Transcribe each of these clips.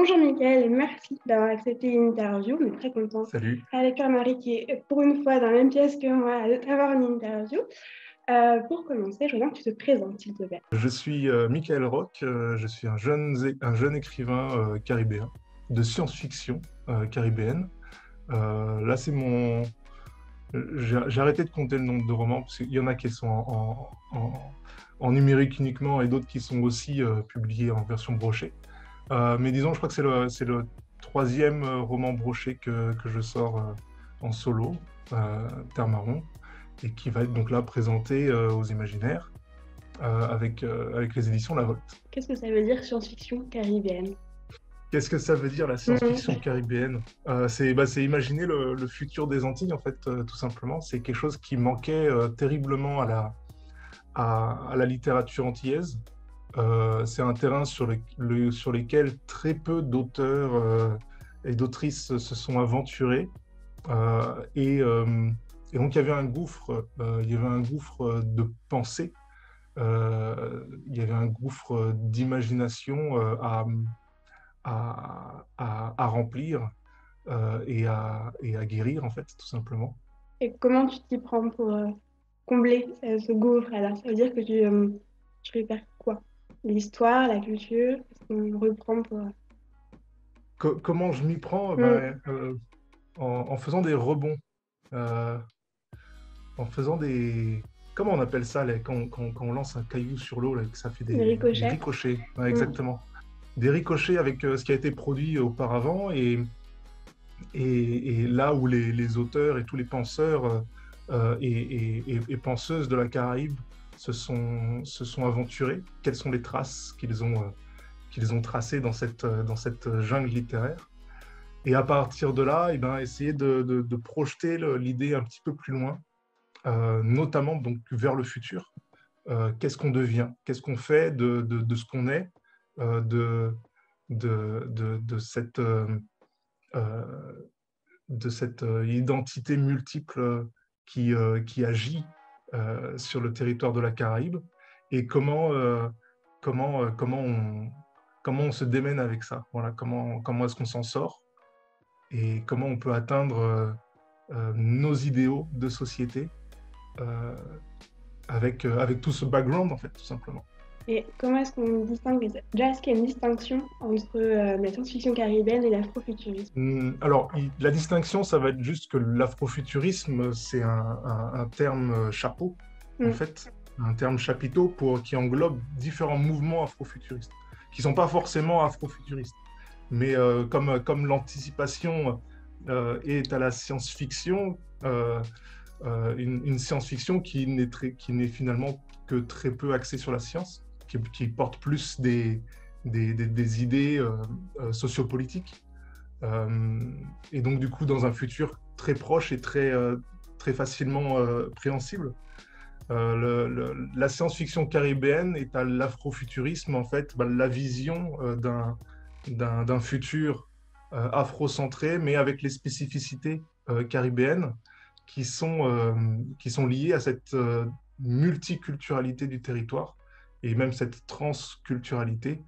Bonjour Mickaël et merci d'avoir accepté l'interview. On est très content Salut. avec Marie qui est pour une fois dans la même pièce que moi d'avoir une interview. Pour commencer, je voudrais que tu te présentes, s'il te plaît. Je suis Michael Roch, je suis un jeune écrivain caribéen de science-fiction caribéenne. Là, c'est mon... J'ai arrêté de compter le nombre de romans, parce qu'il y en a qui sont en numérique uniquement et d'autres qui sont aussi publiés en version brochée. Mais disons, je crois que c'est le troisième roman broché que je sors en solo, Terre Marron, et qui va être donc là présenté aux Imaginaires. Avec les éditions La Volte. Qu'est-ce que ça veut dire science-fiction caribéenne? Qu'est-ce que ça veut dire la science-fiction caribéenne? C'est imaginer le futur des Antilles, en fait, tout simplement. C'est quelque chose qui manquait terriblement à la littérature antillaise. C'est un terrain sur lequel très peu d'auteurs et d'autrices se sont aventurés. Et donc, il y avait un gouffre de pensée. Il y avait un gouffre d'imagination à remplir et à guérir, en fait, tout simplement. Et comment tu t'y prends pour combler ce gouffre? Alors, ça veut dire que tu préfères quoi? L'histoire, la culture? Qu'est-ce qu'on reprend pour... Comment je m'y prends? Mm. En faisant des rebonds, euh, en faisant des... Comment on appelle ça là, quand on lance un caillou sur l'eau, là, que ça fait Les des ricochets? ricochets? Ouais, Mm. exactement. Des ricochets avec ce qui a été produit auparavant et là où les auteurs et tous les penseurs et penseuses de la Caraïbe se sont aventurés, quelles sont les traces qu'ils ont tracées dans cette jungle littéraire. Et à partir de là, eh ben, essayer de projeter l'idée un petit peu plus loin, notamment donc, vers le futur. Qu'est-ce qu'on devient? Qu'est-ce qu'on fait de ce qu'on est, de, de cette... euh, de cette identité multiple qui agit sur le territoire de la Caraïbe et comment on se démène avec ça. Voilà, comment est-ce qu'on s'en sort et comment on peut atteindre nos idéaux de société avec tout ce background, en fait, tout simplement. Et comment est-ce qu'on distingue déjà, est-ce qu'il y a une distinction entre la science-fiction caribéenne et l'afrofuturisme? Alors, la distinction, ça va être juste que l'afrofuturisme, c'est un terme chapeau, en Mm. fait, un terme chapiteau qui englobe différents mouvements afrofuturistes, qui ne sont pas forcément afrofuturistes. Mais comme l'anticipation est à la science-fiction, une science-fiction qui n'est finalement que très peu axée sur la science, qui porte plus des idées sociopolitiques. Et donc, du coup, dans un futur très proche et très facilement préhensible. La science-fiction caribéenne est à l'afrofuturisme, en fait, la vision d'un futur afrocentré, mais avec les spécificités caribéennes qui sont liées à cette multiculturalité du territoire et même cette transculturalité.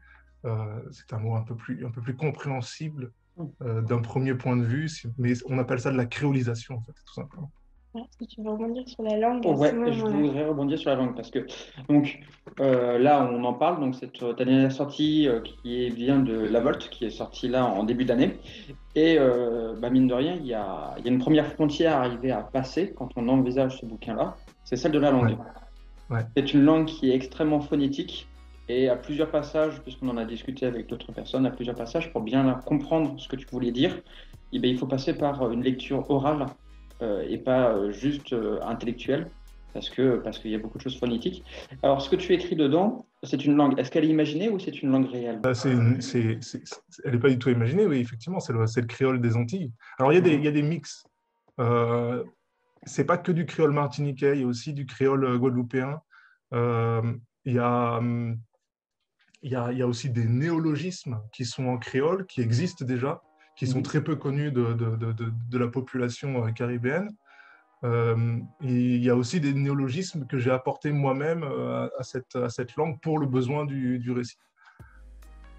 C'est un mot un peu plus compréhensible d'un premier point de vue, mais on appelle ça de la créolisation, en fait, tout simplement. Ouais, est-ce que tu veux rebondir sur la langue à ce Ouais, je moment-là? voudrais rebondir sur la langue parce que donc là on en parle donc cette ta dernière sortie vient de La Volte qui est sortie là en début d'année et mine de rien il y a une première frontière arrivée à passer quand on envisage ce bouquin-là, c'est celle de la Ouais, langue. ouais. C'est une langue qui est extrêmement phonétique et à plusieurs passages, puisqu'on en a discuté avec d'autres personnes, à plusieurs passages pour bien comprendre ce que tu voulais dire, eh bien, il faut passer par une lecture orale et pas juste intellectuelle, parce qu'il y a beaucoup de choses phonétiques. Alors, ce que tu écris dedans, c'est une langue. Est-ce qu'elle est imaginée ou c'est une langue réelle? Elle n'est pas du tout imaginée, oui, effectivement, c'est le créole des Antilles. Alors, il y a des mix. Euh, c'est pas que du créole martiniquais, il y a aussi du créole guadeloupéen. Euh, il y a, il y a aussi des néologismes qui sont en créole, qui existent déjà, qui sont Mhm. très peu connus de la population caribéenne. Et il y a aussi des néologismes que j'ai apportés moi-même à cette langue pour le besoin du récit.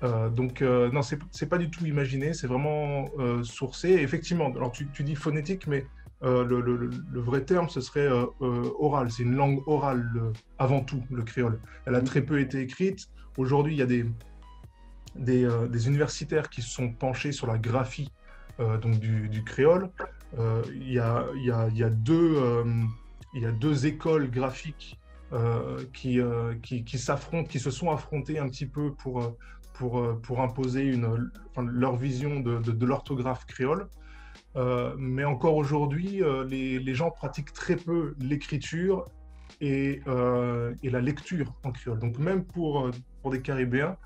Donc, non, c'est pas du tout imaginé, c'est vraiment sourcé. Et effectivement, alors tu dis phonétique, mais le vrai terme, ce serait oral. C'est une langue orale avant tout, le créole. Elle a très peu été écrite. Aujourd'hui, il y a des universitaires qui se sont penchés sur la graphie donc du créole. Il y a deux écoles graphiques qui s'affrontent, qui se sont affrontées un petit peu pour imposer leur vision de l'orthographe créole. Mais encore aujourd'hui, les gens pratiquent très peu l'écriture et la lecture en créole. Donc même pour des Caribéens,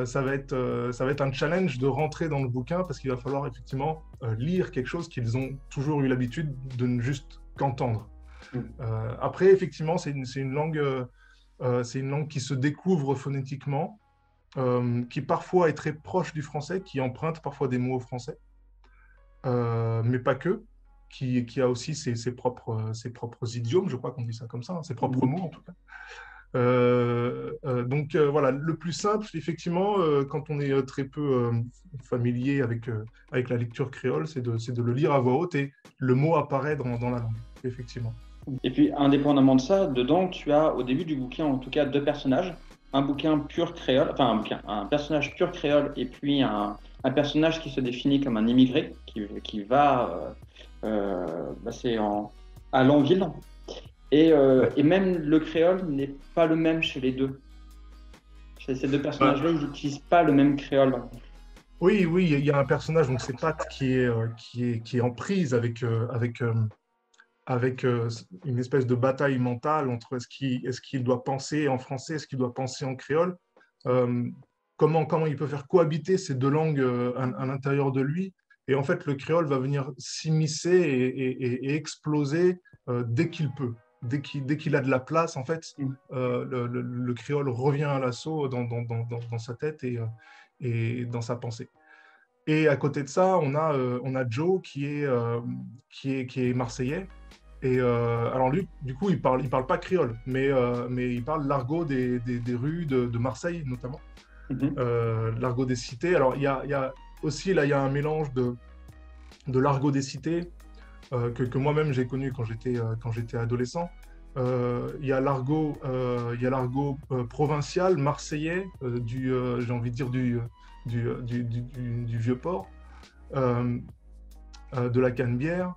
ça va être un challenge de rentrer dans le bouquin parce qu'il va falloir effectivement lire quelque chose qu'ils ont toujours eu l'habitude de ne juste qu'entendre. Après, effectivement, c'est une langue qui se découvre phonétiquement, qui parfois est très proche du français, qui emprunte parfois des mots au français, mais pas que, qui a aussi ses propres idiomes, je crois qu'on dit ça comme ça, hein, ses propres mots en tout cas. Donc voilà, le plus simple, effectivement, quand on est très peu familier avec la lecture créole, c'est de le lire à voix haute et le mot apparaît dans la langue, effectivement. Et puis, indépendamment de ça, dedans, tu as au début du bouquin, en tout cas, deux personnages. Un bouquin pur créole, enfin un personnage pur créole, et puis un personnage qui se définit comme un immigré, qui va à Lanville. Et même le créole n'est pas le même chez les deux. Chez ces deux personnages-là, ils n'utilisent pas le même créole. Oui, il y a un personnage, donc c'est Pat, qui est en prise avec une espèce de bataille mentale entre est-ce qu'il doit penser en français, est-ce qu'il doit penser en créole, comment il peut faire cohabiter ces deux langues à l'intérieur de lui. Et en fait, le créole va venir s'immiscer et exploser dès qu'il peut. Dès qu'il a de la place, en fait, le créole revient à l'assaut dans sa tête et dans sa pensée. Et à côté de ça, on a Joe qui est marseillais. Et alors lui, du coup, il parle pas créole, mais il parle l'argot des rues de Marseille, notamment. L'argot des cités. Alors, il y a aussi, là, il y a un mélange de l'argot des cités que moi-même j'ai connu quand j'étais adolescent. Il y a l'argot provincial, marseillais, j'ai envie de dire du vieux port, de la Canebière,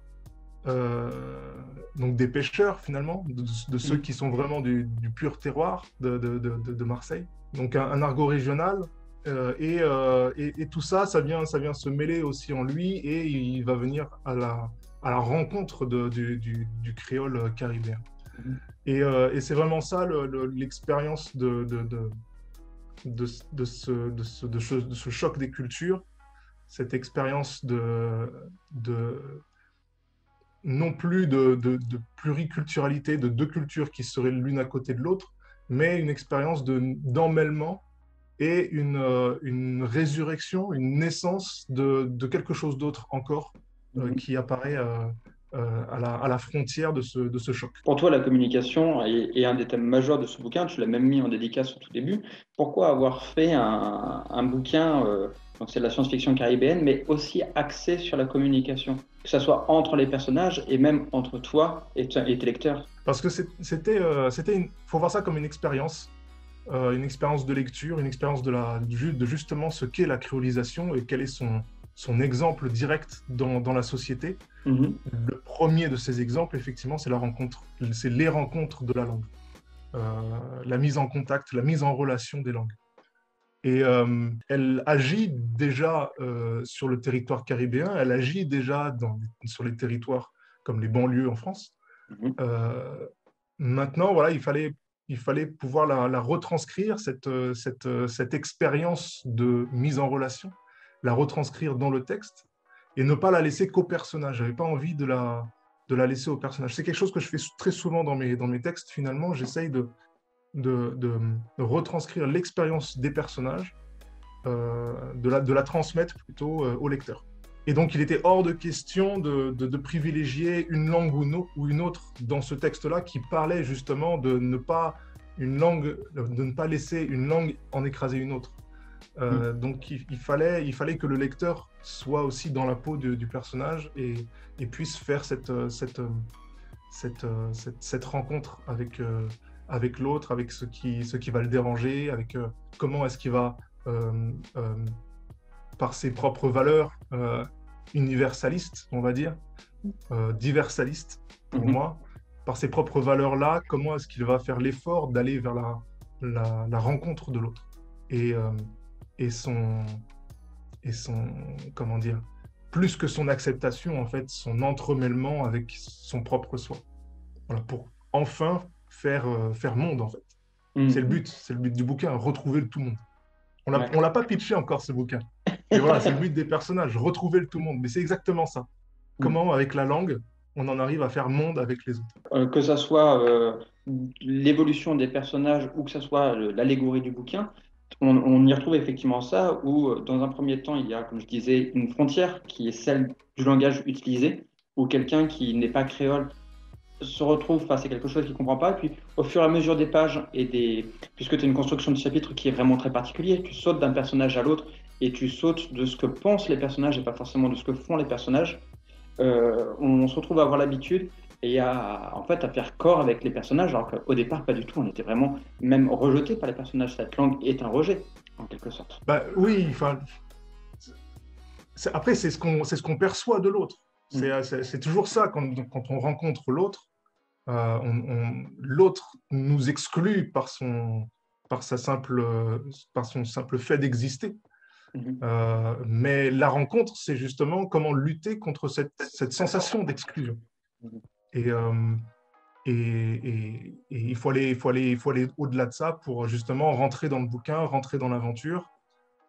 donc des pêcheurs finalement, de ceux qui sont vraiment du pur terroir de Marseille. Donc un argot régional. Et tout ça, ça vient se mêler aussi en lui et il va venir à la rencontre du créole caribéen. Et c'est vraiment ça l'expérience de ce choc des cultures, cette expérience non plus de pluriculturalité, de deux cultures qui seraient l'une à côté de l'autre, mais une expérience d'emmêlement et une résurrection, une naissance de quelque chose d'autre encore qui apparaît à la frontière de ce choc. Pour toi, la communication est un des thèmes majeurs de ce bouquin. Tu l'as même mis en dédicace au tout début. Pourquoi avoir fait un bouquin, donc c'est de la science-fiction caribéenne, mais aussi axé sur la communication, que ce soit entre les personnages et même entre toi et tes lecteurs? Parce que faut voir ça comme une expérience de lecture, une expérience de justement ce qu'est la créolisation et quel est son exemple direct dans la société. Le premier de ces exemples, effectivement, c'est les rencontres de la langue, la mise en contact, la mise en relation des langues. Et elle agit déjà sur le territoire caribéen, elle agit déjà sur les territoires comme les banlieues en France. Maintenant, voilà, il fallait pouvoir la retranscrire, cette expérience de mise en relation, la retranscrire dans le texte et ne pas la laisser qu'au personnage. Je n'avais pas envie de la laisser au personnage. C'est quelque chose que je fais très souvent dans mes textes, finalement. J'essaye de retranscrire l'expérience des personnages, de la transmettre plutôt au lecteur. Et donc, il était hors de question de privilégier une langue ou une autre dans ce texte-là qui parlait justement de ne pas laisser une langue en écraser une autre. Donc il fallait que le lecteur soit aussi dans la peau du personnage et puisse faire cette rencontre avec l'autre, avec ce qui va le déranger, avec comment est-ce qu'il va, par ses propres valeurs universalistes, on va dire, diversalistes pour moi, par ses propres valeurs-là, comment est-ce qu'il va faire l'effort d'aller vers la rencontre de l'autre et son, comment dire, plus que son acceptation, en fait, son entremêlement avec son propre soi. Voilà, pour enfin faire monde, en fait. C'est le but du bouquin, retrouver le tout monde. On l'a pas pitché encore, ce bouquin. Et voilà, c'est le but des personnages, retrouver le tout monde. Mais c'est exactement ça. Comment, avec la langue, on en arrive à faire monde avec les autres. Que ça soit l'évolution des personnages ou que ça soit l'allégorie du bouquin, on y retrouve effectivement ça, où dans un premier temps, il y a, comme je disais, une frontière qui est celle du langage utilisé, où quelqu'un qui n'est pas créole se retrouve face à quelque chose qu'il ne comprend pas. Et puis, au fur et à mesure des pages, puisque tu as une construction de chapitre qui est vraiment très particulière, tu sautes d'un personnage à l'autre et tu sautes de ce que pensent les personnages et pas forcément de ce que font les personnages. On se retrouve à avoir l'habitude et en fait, à faire corps avec les personnages, alors qu'au départ, pas du tout. On était vraiment même rejeté par les personnages. Cette langue est un rejet, en quelque sorte. Bah, oui, après, c'est ce qu'on perçoit de l'autre. C'est toujours ça, quand on rencontre l'autre, l'autre nous exclut par son simple fait d'exister. Mais la rencontre, c'est justement comment lutter contre cette sensation d'exclusion. Et il faut aller au-delà de ça pour justement rentrer dans le bouquin, rentrer dans l'aventure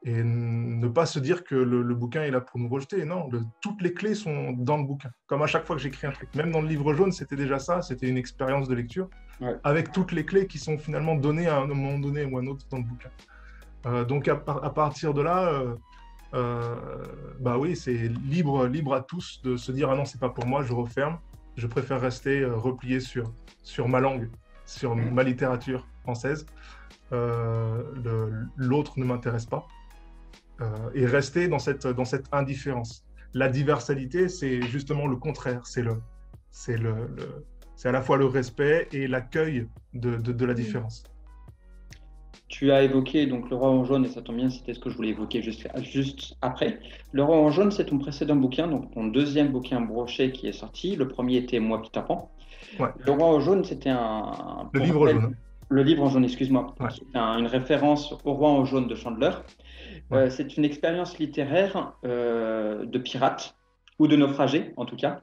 et ne pas se dire que le bouquin est là pour nous rejeter. Non, toutes les clés sont dans le bouquin. Comme à chaque fois que j'écris un truc. Même dans le livre jaune, c'était déjà ça. C'était une expérience de lecture avec toutes les clés qui sont finalement données à un moment donné ou à un autre dans le bouquin. Donc à partir de là, bah oui, c'est libre à tous de se dire « Ah non, c'est pas pour moi, je referme. Je préfère rester replié sur ma langue, sur ma littérature française. L'autre ne m'intéresse pas. » Et rester dans cette indifférence. La diversalité, c'est justement le contraire. C'est à la fois le respect et l'accueil de la différence. Tu as évoqué donc Le Roi en jaune, et ça tombe bien, c'était ce que je voulais évoquer juste après. Le Roi en jaune, c'est ton précédent bouquin, donc ton deuxième bouquin broché qui est sorti. Le premier était Moi, Peter Pan. Ouais. Le Roi en jaune, c'était le livre jaune. Le livre en jaune, excuse-moi. Ouais. C'est une référence au Roi en jaune de Chandler. Ouais. C'est une expérience littéraire de pirate, ou de naufragé en tout cas,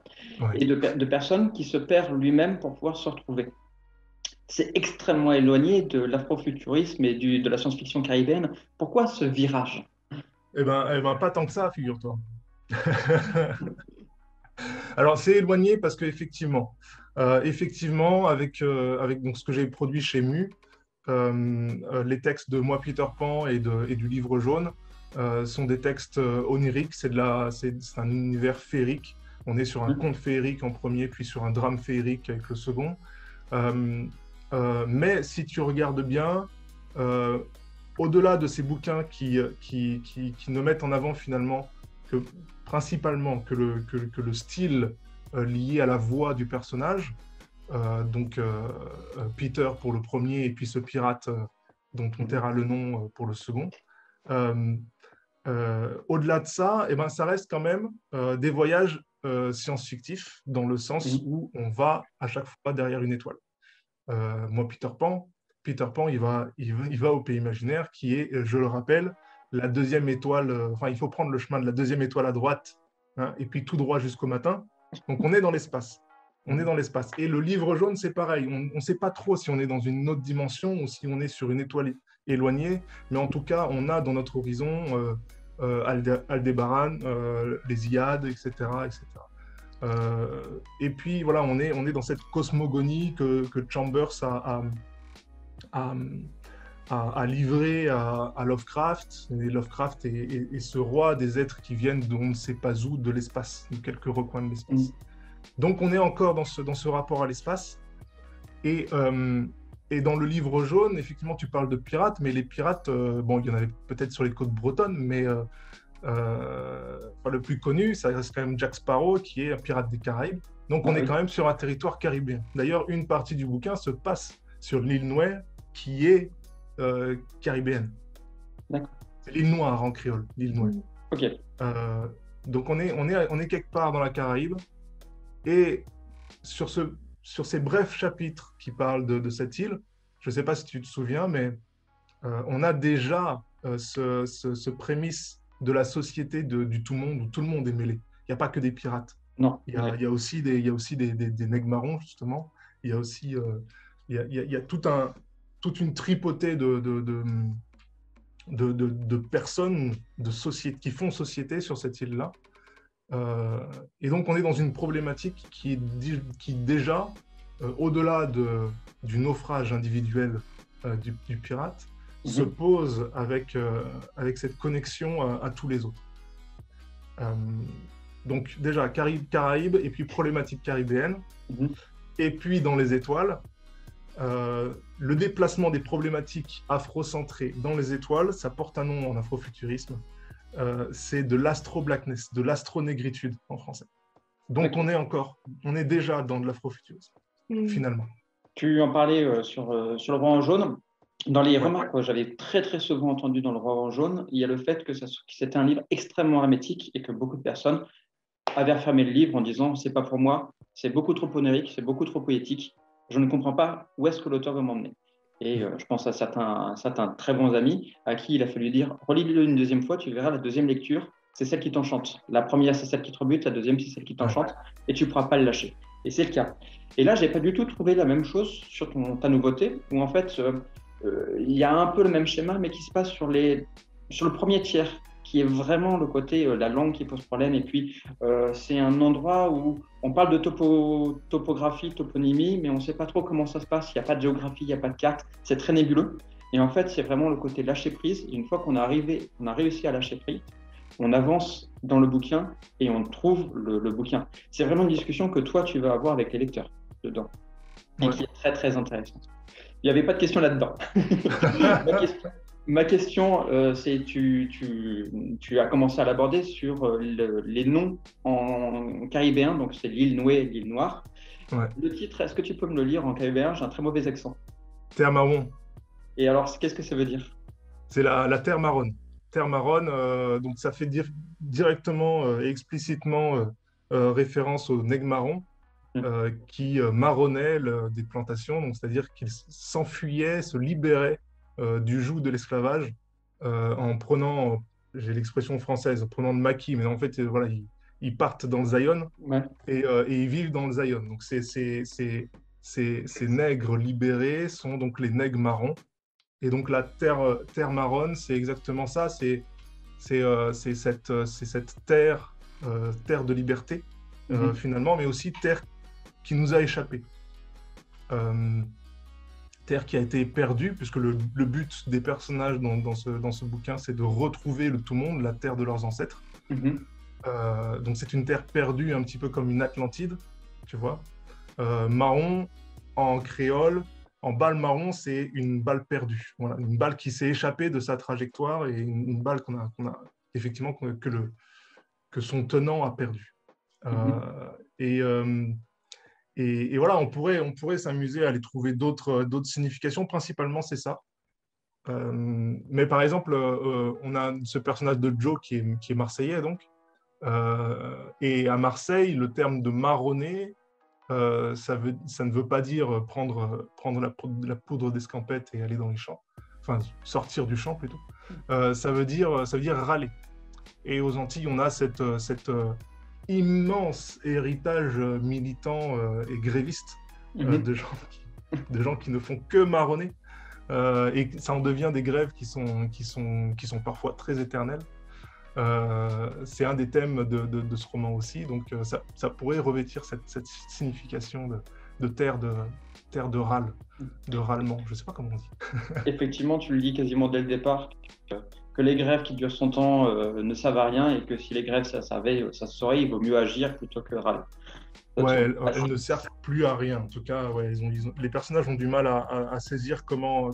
et de personnes qui se perdent lui-même pour pouvoir se retrouver. C'est extrêmement éloigné de l'afrofuturisme et de la science-fiction caribéenne. Pourquoi ce virage? Eh ben, pas tant que ça, figure-toi. Alors, c'est éloigné parce qu'effectivement, avec donc, ce que j'ai produit chez Mu, les textes de Moi, Peter Pan et du livre jaune sont des textes oniriques. C'est un univers féerique. On est sur un conte féerique en premier, puis sur un drame féerique avec le second. Mais si tu regardes bien, au-delà de ces bouquins qui ne mettent en avant finalement principalement que le style lié à la voix du personnage, donc Peter pour le premier et puis ce pirate dont on taira le nom pour le second. Au-delà de ça, eh ben, ça reste quand même des voyages science-fictifs dans le sens où on va à chaque fois derrière une étoile. Moi, Peter Pan, il va au pays imaginaire qui est, je le rappelle, la deuxième étoile. Il faut prendre le chemin de la deuxième étoile à droite, hein, et puis tout droit jusqu'au matin. Donc, on est dans l'espace. Et le livre jaune, c'est pareil. On ne sait pas trop si on est dans une autre dimension ou si on est sur une étoile éloignée. Mais en tout cas, on a dans notre horizon Aldébaran, les Iades, etc. Et puis voilà, on est dans cette cosmogonie que Chambers a livré à Lovecraft. Et Lovecraft est ce roi des êtres qui viennent d'on ne sait pas où, de l'espace, de quelques recoins de l'espace. Donc on est encore dans ce rapport à l'espace. Et et dans le livre jaune, effectivement, tu parles de pirates, mais les pirates, bon, il y en avait peut-être sur les côtes bretonnes, mais enfin, le plus connu, ça reste quand même Jack Sparrow, qui est un pirate des Caraïbes. Donc, on est quand même sur un territoire caribéen. D'ailleurs, une partie du bouquin se passe sur l'île Noire, qui est caribéenne. D'accord. C'est l'île Noire en créole, l'île Noire. Ok. Donc, on est quelque part dans la Caraïbe. Et sur ces brefs chapitres qui parlent de cette île, je ne sais pas si tu te souviens, mais on a déjà ce prémisse de la société du tout monde, où tout le monde est mêlé. Il n'y a pas que des pirates. Non. Il y a aussi des nègres marrons, justement. Il y a aussi il y a toute une tripotée de personnes, de sociétés, qui font société sur cette île-là. Et donc, on est dans une problématique qui déjà, au-delà du naufrage individuel du pirate, se pose avec cette connexion à tous les autres. Donc, déjà, Caraïbes, et puis problématique caribéenne. Et puis, dans les étoiles, le déplacement des problématiques afrocentrées dans les étoiles, ça porte un nom en afrofuturisme. C'est de l'astro-blackness, de l'astro-négritude en français. Donc on est déjà dans de l'afrofuturisme, finalement. Tu en parlais sur le Roi en jaune. Dans les remarques que j'avais très très souvent entendues dans le Roi en jaune, il y a le fait que c'était un livre extrêmement hermétique et que beaucoup de personnes avaient refermé le livre en disant « c'est pas pour moi, c'est beaucoup trop onirique, c'est beaucoup trop poétique, je ne comprends pas où est-ce que l'auteur veut m'emmener ». Et je pense à certains très bons amis à qui il a fallu dire « relis-le une deuxième fois, tu verras la deuxième lecture, c'est celle qui t'enchante. La première, c'est celle qui te rebute, la deuxième, c'est celle qui t'enchante, et tu ne pourras pas le lâcher. » Et c'est le cas. Et là, je n'ai pas du tout trouvé la même chose sur ta nouveauté, où en fait, il y a un peu le même schéma, mais qui se passe sur le premier tiers, qui est vraiment le côté la langue qui pose problème. Et puis, c'est un endroit où on parle de topographie, toponymie, mais on ne sait pas trop comment ça se passe. Il n'y a pas de géographie, il n'y a pas de carte. C'est très nébuleux. Et en fait, c'est vraiment le côté lâcher prise. Et une fois qu'on a réussi à lâcher prise, on avance dans le bouquin et on trouve le bouquin. C'est vraiment une discussion que toi, tu vas avoir avec les lecteurs dedans. Et qui est très, très intéressante. Il n'y avait pas de question là-dedans. Ma question, c'est tu as commencé à l'aborder sur les noms en caribéen, donc c'est l'île Noé et l'île Noire. Le titre, est-ce que tu peux me le lire en caribéen? J'ai un très mauvais accent. Terre marron. Et alors, qu'est-ce que ça veut dire? C'est la terre marronne. Terre marronne, donc ça fait directement et explicitement référence aux nègres marrons. Qui marronnaient des plantations, donc c'est-à-dire qu'ils s'enfuyaient, se libéraient du joug de l'esclavage en prenant, j'ai l'expression française, en prenant le maquis, mais en fait, voilà, ils partent dans le Zion et ils vivent dans le Zion. Donc ces nègres libérés sont donc les nègres marrons. Et donc la terre marronne, c'est exactement ça, c'est cette terre de liberté, finalement, mais aussi terre qui nous a échappé. Terre qui a été perdue, puisque le but des personnages dans ce bouquin, c'est de retrouver le tout monde, la terre de leurs ancêtres. Donc c'est une terre perdue, un petit peu comme une Atlantide, tu vois. Marron, en créole, en balle marron, c'est une balle perdue. Voilà, une balle qui s'est échappée de sa trajectoire et une balle qu'on a effectivement que son tenant a perdue. Et voilà, on pourrait s'amuser à aller trouver d'autres significations. Principalement, c'est ça. Mais par exemple, on a ce personnage de Joe qui est marseillais, donc. Et à Marseille, le terme de marronner, ça ne veut pas dire prendre la poudre d'escampette et aller dans les champs. Enfin, sortir du champ, plutôt. Ça veut dire râler. Et aux Antilles, on a cette immense héritage militant et gréviste de gens qui ne font que marronner, et ça en devient des grèves qui sont parfois très éternelles. C'est un des thèmes de ce roman aussi, donc ça pourrait revêtir cette signification de terre de râle, de râlement, je ne sais pas comment on dit. Effectivement, tu le dis quasiment dès le départ, que les grèves qui durent 100 ans ne savent à rien et que si les grèves ça se saurait, il vaut mieux agir plutôt que râler. Ouais, elles ne servent plus à rien. En tout cas, ouais, les personnages ont du mal à saisir comment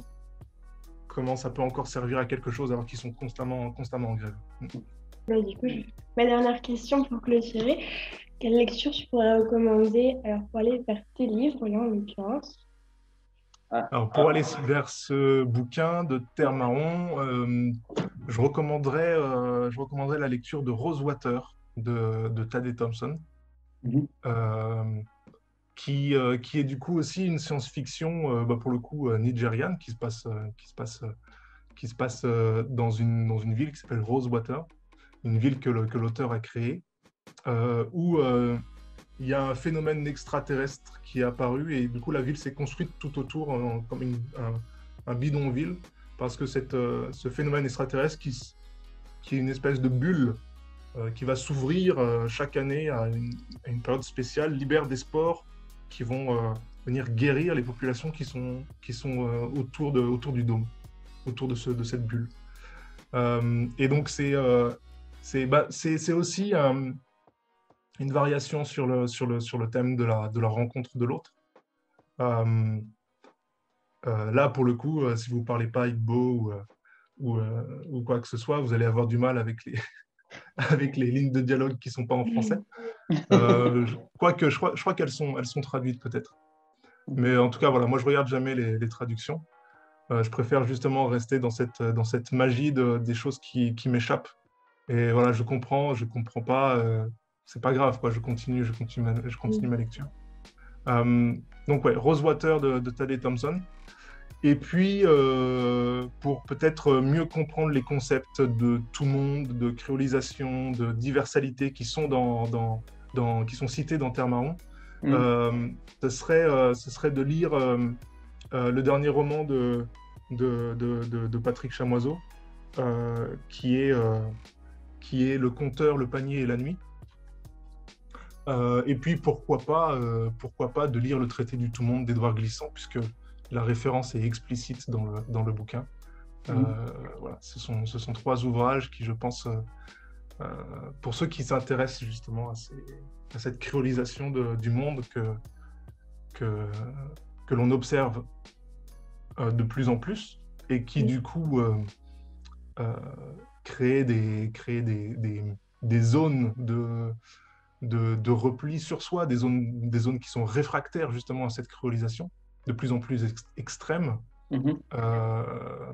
ça peut encore servir à quelque chose alors qu'ils sont constamment en grève. Bah, du coup, ma dernière question pour clôturer. Quelle lecture tu pourrais recommander alors, pour aller vers tes livres, là, en l'occurrence? Alors, pour aller vers ce bouquin de Terre Marron, je recommanderais la lecture de Rosewater de Tadé Thompson, qui est du coup aussi une science-fiction, pour le coup, nigériane, qui se passe dans une ville qui s'appelle Rosewater, une ville que l'auteur a créée, où il y a un phénomène extraterrestre qui est apparu et du coup la ville s'est construite tout autour comme un bidonville parce que ce phénomène extraterrestre qui est une espèce de bulle qui va s'ouvrir chaque année à une période spéciale, libère des spores qui vont venir guérir les populations qui sont autour du dôme, autour de cette bulle. Et donc c'est aussi une variation sur le thème de la rencontre de l'autre. Là, pour le coup, si vous ne parlez pas Igbo ou quoi que ce soit, vous allez avoir du mal avec avec les lignes de dialogue qui ne sont pas en français. Je crois qu'elles sont traduites peut-être. Mais en tout cas, voilà, moi, je ne regarde jamais les traductions. Je préfère justement rester dans cette magie des choses qui m'échappent. Et voilà, je comprends pas. C'est pas grave, quoi. Je continue ma lecture. Donc ouais, Rosewater de Tadé Thompson. Et puis pour peut-être mieux comprendre les concepts de tout monde, de créolisation, de diversalité qui sont qui sont cités dans Terre Marron, ce serait de lire le dernier roman de Patrick Chamoiseau, qui est Le Compteur, le Panier et la Nuit. Et puis pourquoi pas de lire Le Traité du Tout-Monde d'Édouard Glissant, puisque la référence est explicite dans le bouquin. Voilà, ce sont trois ouvrages qui, je pense, pour ceux qui s'intéressent justement à cette créolisation du monde que l'on observe de plus en plus et qui du coup crée des zones de repli sur soi, des zones qui sont réfractaires justement à cette créolisation, de plus en plus extrême. Ben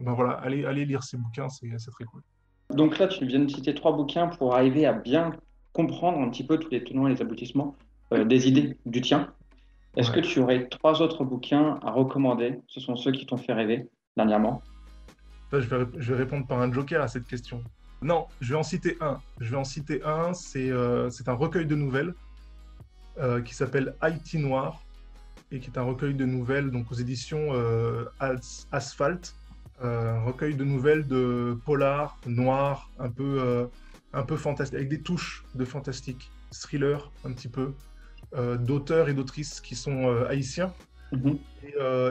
voilà, allez lire ces bouquins, c'est très cool. Donc là, tu viens de citer 3 bouquins pour arriver à bien comprendre un petit peu tous les tenants et les aboutissements des idées du tien. Est-ce que tu aurais 3 autres bouquins à recommander? Ce sont ceux qui t'ont fait rêver dernièrement. Là, je vais répondre par un joker à cette question. Non, je vais en citer un. C'est un recueil de nouvelles qui s'appelle Haïti Noir et qui est un recueil de nouvelles donc aux éditions Asphalt. Un recueil de nouvelles de polar, noir, un peu fantastique, avec des touches de fantastique, thriller un petit peu, d'auteurs et d'autrices qui sont haïtiens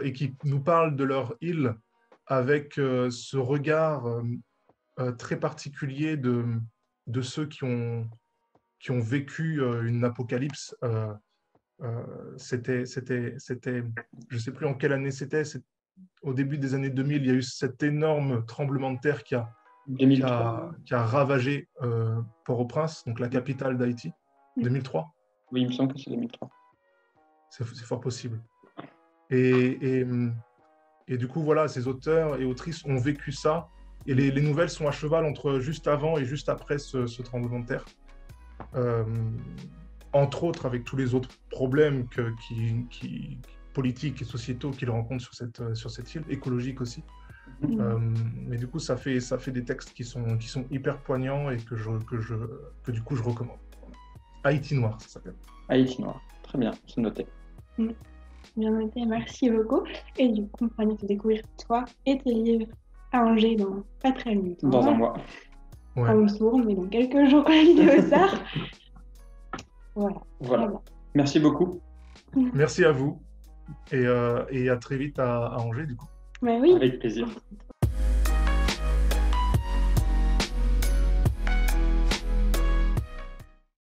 et qui nous parlent de leur île avec ce regard très particulier de ceux qui ont vécu une apocalypse. C'était, je ne sais plus en quelle année c'était, au début des années 2000, il y a eu cet énorme tremblement de terre qui a ravagé Port-au-Prince, donc la capitale d'Haïti, 2003. Oui, il me semble que c'est 2003. C'est fort possible. Et du coup, voilà, ces auteurs et autrices ont vécu ça. Et les nouvelles sont à cheval entre juste avant et juste après ce tremblement de terre. Entre autres, avec tous les autres problèmes politiques et sociétaux qu'ils rencontrent sur cette île, écologique aussi. Mais du coup, ça fait des textes qui sont hyper poignants et que du coup, je recommande. Haïti Noir, ça s'appelle. Haïti Noir, très bien, c'est noté. Bien noté, merci beaucoup. Et du coup, on va te découvrir toi et tes livres à Angers dans pas très longtemps. Dans un mois. Ouais. On tourne, mais dans quelques jours quand la vidéo sort. Voilà. Merci beaucoup. Merci à vous et à très vite à Angers du coup. Bah oui. Avec plaisir.